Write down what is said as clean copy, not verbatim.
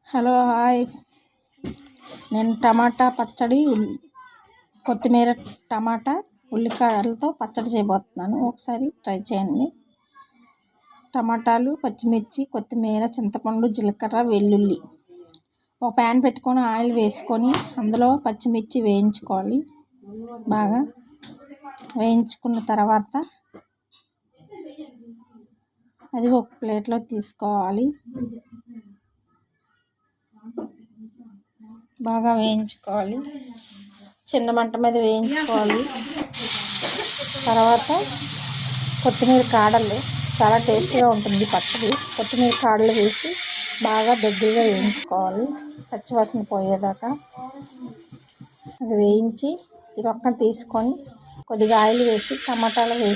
Hello hi, నేను టమాటా పచ్చడి కొత్తిమీర టమాటా ఉల్లికాయలతో పచ్చడి చేయబోతున్నాను. ఒకసారి ట్రై చేయండి. టమాటాలు, పచ్చిమిర్చి, కొత్తిమీర, చింతపండు, జీలకర్ర, వెల్లుల్లి. ఒక ప్యాన్ పెట్టుకొని ఆయిల్ వేసుకొని అందులో పచ్చిమిర్చి వేయించుకోవాలి. బాగా వేయించుకున్న తర్వాత అది ఒక ప్లేట్లో తీసుకోవాలి. బాగా వేయించుకోవాలి, చిన్న మంట మీద వేయించుకోవాలి. తర్వాత కొత్తిమీర కాడలు, చాలా టేస్టీగా ఉంటుంది పచ్చడి. కొత్తిమీర కాడలు వేసి బాగా దగ్గరగా వేయించుకోవాలి, పచ్చివాసన పోయేదాకా. అది వేయించి పక్కన తీసుకొని కొద్దిగా ఆయిల్ వేసి టమాటాలు వేసి